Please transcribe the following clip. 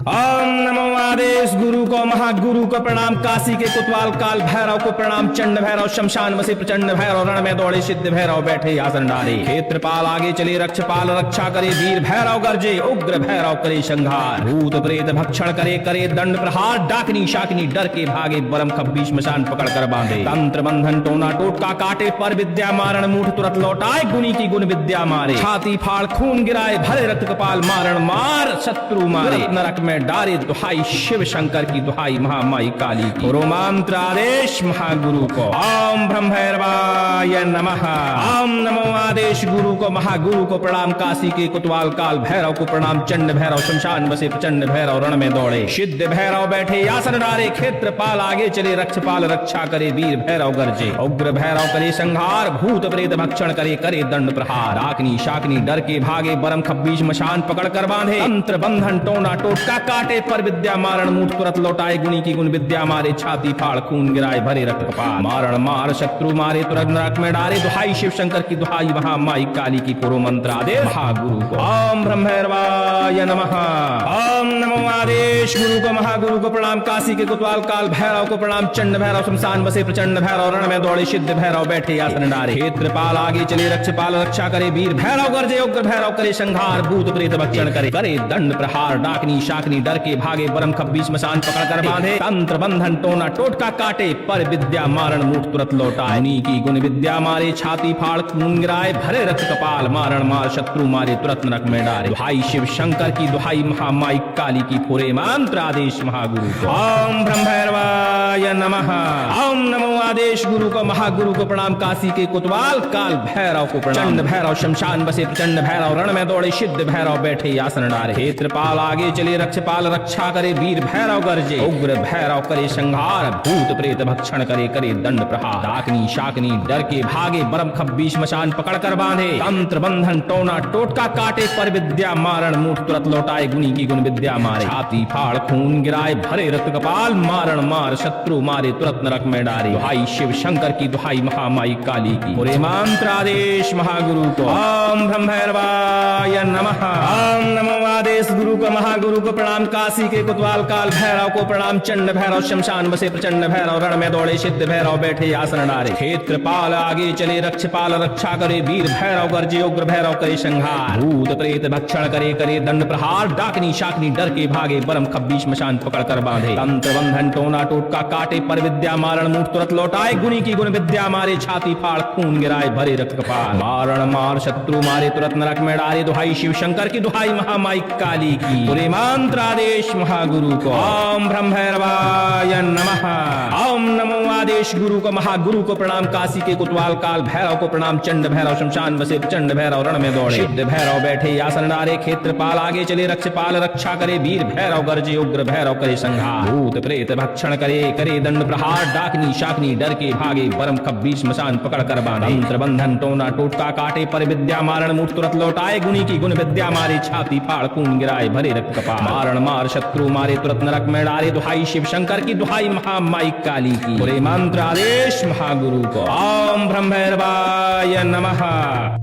ओम नमो आदेश गुरु को महागुरु को प्रणाम, काशी के कुतवाल काल भैरव को प्रणाम, चंड भैरव शमशान बसे प्रचंड भैरव, रण में दौड़े सिद्ध भैरव बैठे आसन डारे, क्षेत्रपाल आगे चले रक्षपाल रक्षा करे, वीर भैरव गर्जे उग्र भैरव करे संहार, भूत प्रेत भक्षण करे करे दंड प्रहार, डाकनी शाकनी डर के भागे, बरम खब्बी श्मशान पकड़ कर बांधे, तंत्र बंधन टोना टोटका काटे, पर विद्या मारण मूठ तुरंत लौटाए, गुनी की गुण विद्या मारे, छाती फाड़ खून गिराए, भरे रक्त कपाल मारण मार शत्रु मारे, नरक में डारे, दुहाई शिव शंकर की दुहाई महामाई काली की, रोमांत्र आदेश महागुरु को, ओम ब्रह्म भैरवाय नमः, ओम नमो आदेश गुरु को महागुरु को प्रणाम, काशी के कुतवाल काल भैरव को प्रणाम, चंड भैरव शमशान बसे प्रचंड भैरव, रण में दौड़े सिद्ध भैरव बैठे आसन डारे, क्षेत्रपाल आगे चले रक्षपाल रक्षा करे, वीर भैरव गर्जे उग्र भैरव करे संहार, भूत प्रेत भक्षण करे करे दंड प्रहार, डाकनी शाकनी डर के भागे, बरम खब्बी श्मशान पकड़ कर बांधे, तंत्र बंधन टोना टोटका काटे, पर विद्या मारण मूठ तुरंत लौटाए, गुनी की गुण विद्या मारे, छाती फाड़ खून गिराए, भरे रक्त कपाल मारण मार शत्रु मारे, तुरंत नरक में डारे, दुहाई शिव शंकर की दुहाई महामाई काली की, पूर्व मंत्र आदेश महागुरु को, ओम ब्रह्म भैरवाय नमः, ओम नमो आदेश गुरु को महागुरु को प्रणाम, काशी के कुतवाल काल भैरव को प्रणाम, चंड भैरव शमशान बसे प्रचंड भैरव, रण में दौड़े सिद्ध भैरव बैठे आसन डारे, क्षेत्रपाल आगे चले रक्षपाल रक्षा करे, वीर भैरव गर्जे उग्र भैरव करे संहार, भूत प्रेत भक्षण करे करे दंड प्रहार, डाकनी शाकनी डर के भागे, बरम खब्बी श्मशान पकड़ कर बांधे, तंत्र बंधन टोना टोटका काटे, पर विद्या मारण मूठ तुरंत लौटाए, नी की गुण विद्या मारे, छाती फाड़ खून गिराए, भरे रक्त कपाल मारण मार शत्रु मारे, तुरंत नरक में डारे, दुहाई शिव शंकर की दुहाई महामाई काली की, पूरे मंत्र आदेश महागुरु को, ओम ब्रह्म भैरवाय नमः, ओम नमो आदेश गुरु को महागुरु को प्रणाम, काशी के कुतवाल काल भैरव को प्रणाम, चंड भैरव शमशान बसे प्रचंड भैरव, रण में दौड़े सिद्ध भैरव बैठे आसन डारे, क्षेत्रपाल आगे चले रक्षपाल रक्षा करे, वीर भैरव गर्जे उग्र भैरव करे संहार, भूत प्रेत भक्षण करे करे दंड प्रहार, डाकनी शाकनी डर के भागे, बरम खब्बी श्मशान पकड़ कर बांधे, तंत्र बंधन टोना टोटका काटे, पर विद्या मारण मूठ तुरंत लौटाए, गुनी की गुण विद्या मारे, छाती फाड़ खून गिराए, भरे रक्त कपाल मारण मार शत्रु मारे, तुरंत नरक में डारे, दुहाई शिव शंकर की दुहाई महामाई काली की, पूरे मंत्र आदेश महागुरु को, ओम ब्रह्म भैरवाय नमः, ओम नमो आदेश गुरु को महागुरु को प्रणाम, काशी के कुतवाल काल भैरव को प्रणाम, चंड भैरव शमशान बसे प्रचंड भैरव, रण में दौड़े सिद्ध भैरव बैठे आसन डारे, क्षेत्रपाल आगे चले रक्षपाल रक्षा करे, वीर भैरव गर्जे उग्र भैरव करे संहार, भूत प्रेत भक्षण करे करे दंड प्रहार, डाकनी शाकनी डर के भागे, बरम खब्बी श्मशान पकड़ कर बांधे, तंत्र बंधन टोना टोटका काटे, पर विद्या मारण मूठ तुरंत लौटाए, गुनी की गुण विद्या मारे, छाती फाड़ खून गिराए, भरे रक्त कपाल मारण मार शत्रु मारे, तुरंत नरक में डारे, दुहाई शिव शंकर की दुहाई महामाई काली की, पूरे मंत्र आदेश महागुरु को, ओम ब्रह्म भैरवाय नमः, ओम नमो आदेश गुरु को महागुरु को प्रणाम, काशी के कुतवाल काल भैरव को प्रणाम, चंड भैरव शमशान बसे प्रचंड भैरव, रण में दौड़े सिद्ध भैरव बैठे आसन डारे, क्षेत्रपाल आगे चले रक्षपाल रक्षा करे, वीर भैरव गर्जे उग्र भैरव करे संहार, भूत प्रेत भक्षण करे करे दंड प्रहार, डाकनी शाकनी डर के भागे, बरम खब्बी श्मशान पकड़ कर बांधे, तंत्र बंधन टोना टोटका काटे, पर विद्या मारण मूठ तुरंत लौटाए, गुनी की गुण विद्या मारे, छाती फाड़ खून गिराए, भरे रक्त कपाल मारण मार शत्रु मारे, तुरंत नरक में डारे, दुहाई शिव शंकर की दुहाई महामाई काली की, पूरे मंत्र आदेश महागुरु को, ओम ब्रह्म भैरवाय नमः।